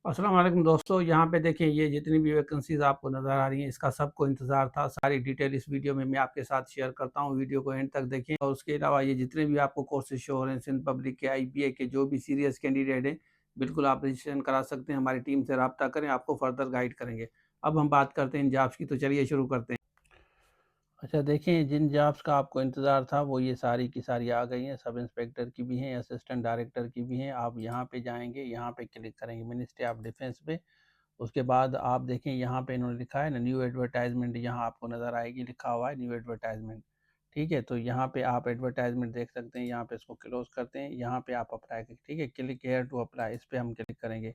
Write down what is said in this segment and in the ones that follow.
अस्सलाम वालेकुम दोस्तों, यहाँ पे देखिए ये जितनी भी वैकेंसीज़ आपको नज़र आ रही हैं, इसका सबको इंतज़ार था। सारी डिटेल इस वीडियो में मैं आपके साथ शेयर करता हूँ, वीडियो को एंड तक देखें। और उसके अलावा ये जितने भी आपको कोर्सेज़ शो हो रहे हैं, सिंध पब्लिक के, आईबीए के, जो भी सीरियस कैंडिडेट हैं, बिल्कुल आप रजिस्ट्रेशन करा सकते हैं। हमारी टीम से राब्ता करें, आपको फर्दर गाइड करेंगे। अब हम बात करते हैं इन जॉब्स की, तो चलिए शुरू करते हैं। अच्छा देखिए, जिन जॉब्स का आपको इंतज़ार था वो ये सारी की सारी आ गई हैं। सब इंस्पेक्टर की भी हैं, असिस्टेंट डायरेक्टर की भी हैं। आप यहाँ पे जाएँगे, यहाँ पे क्लिक करेंगे मिनिस्ट्री ऑफ डिफेंस पे। उसके बाद आप देखें यहाँ पे इन्होंने लिखा है ना, न्यू एडवर्टाइजमेंट, यहाँ आपको नज़र आएगी, लिखा हुआ है न्यू एडवर्टाइजमेंट। ठीक है, तो यहाँ पे आप एडवर्टाइजमेंट देख सकते हैं। यहाँ पे इसको क्लोज करते हैं, यहाँ पे आप अप्लाई करें। ठीक है, क्लिक हेयर टू अप्लाई, इस पे हम क्लिक करेंगे।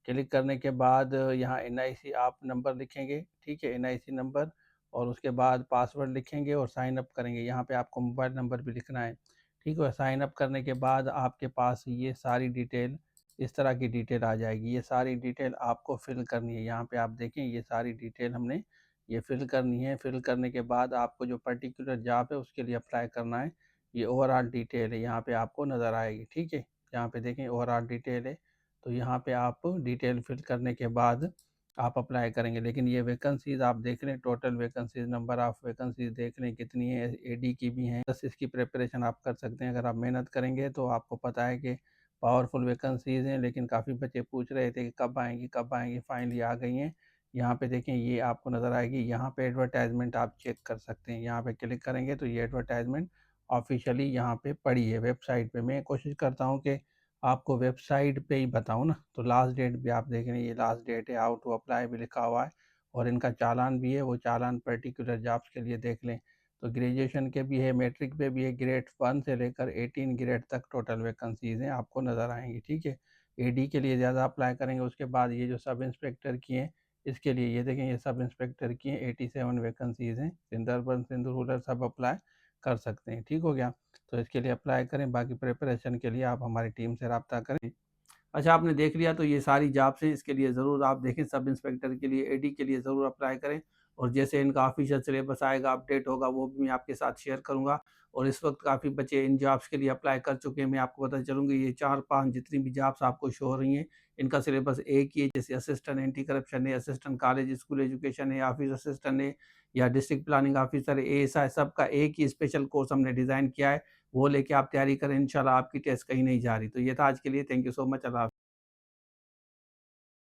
क्लिक करने के बाद यहाँ एनआईसी आप नंबर लिखेंगे। ठीक है, एनआईसी नंबर, और उसके बाद पासवर्ड लिखेंगे और साइन अप करेंगे। यहाँ पे आपको मोबाइल नंबर भी लिखना है। ठीक है, साइन अप करने के बाद आपके पास ये सारी डिटेल, इस तरह की डिटेल आ जाएगी। ये सारी डिटेल आपको फिल करनी है। यहाँ पे आप देखें, ये सारी डिटेल हमने ये फिल करनी है। फिल करने के बाद आपको जो पर्टिकुलर जॉब है उसके लिए अप्लाई करना है। ये ओवरऑल डिटेल है, यहाँ पे आपको नज़र आएगी। ठीक है, यहाँ पे देखें ओवरऑल डिटेल है। तो यहाँ पे आप डिटेल फिल करने के बाद आप अप्लाई करेंगे। लेकिन ये वैकेंसीज़ आप देख लें, total vacancies, number of vacancies देख लें कितनी है। एडी की भी हैं, बस इसकी प्रिपरेशन आप कर सकते हैं। अगर आप मेहनत करेंगे तो आपको पता है कि पावरफुल वैकेंसीज़ हैं। लेकिन काफ़ी बच्चे पूछ रहे थे कि कब आएँगी, कब आएँगी, फाइनली आ गई हैं। यहाँ पे देखें, ये आपको नज़र आएगी। यहाँ पे एडवर्टाइजमेंट आप चेक कर सकते हैं। यहाँ पे क्लिक करेंगे तो ये एडवर्टाइजमेंट ऑफ़िशियली यहाँ पे पड़ी है वेबसाइट पे। मैं कोशिश करता हूँ कि आपको वेबसाइट पे ही बताऊँ ना। तो लास्ट डेट भी आप देख रहे हैं, ये लास्ट डेट है, हाउ टू अप्लाई भी लिखा हुआ है, और इनका चालान भी है। वो चालान पर्टिकुलर जॉब्स के लिए देख लें। तो ग्रेजुएशन के भी है, मैट्रिक पे भी है, ग्रेड 1 से लेकर 18 ग्रेड तक टोटल वैकेंसीज़ हैं, आपको नज़र आएँगी। ठीक है, एडी के लिए ज़्यादा अप्लाई करेंगे। उसके बाद ये जो सब इंस्पेक्टर की हैं, इसके लिए ये देखें, ये सब इंस्पेक्टर की हैं, 87 वैकेंसीज़ हैं। सिंध अर्बन, सिंध रूरल सब अप्लाई कर सकते हैं। ठीक हो गया, तो इसके लिए अप्लाई करें। बाकी प्रिपरेशन के लिए आप हमारी टीम से रब्ता करें। अच्छा, आपने देख लिया, तो ये सारी जॉब्स हैं, इसके लिए ज़रूर आप देखें। सब इंस्पेक्टर के लिए, एडी के लिए ज़रूर अप्लाई करें। और जैसे इनका ऑफिशियल सिलेबस आएगा, अपडेट होगा, वो भी मैं आपके साथ शेयर करूँगा। और इस वक्त काफ़ी बच्चे इन जॉब्स के लिए अप्लाई कर चुके हैं। मैं आपको बताता चलूँगी, ये 4-5 जितनी भी जॉब्स आपको शो हो रही हैं, इनका सिलेबस एक ही है। जैसे असिस्टेंट एंटी करप्शन है, असिस्टेंट कॉलेज स्कूल एजुकेशन है, ऑफिस असिस्टेंट है, या डिस्ट्रिक्ट प्लानिंग ऑफिसर है, एएसआई, सबका एक ही स्पेशल कोर्स हमने डिज़ाइन किया है। वो लेके आप तैयारी करें, इंशाल्लाह आपकी टेस्ट कहीं नहीं जा रही। तो ये था आज के लिए। Thank you so much. अल्लाह हाफ़िज़।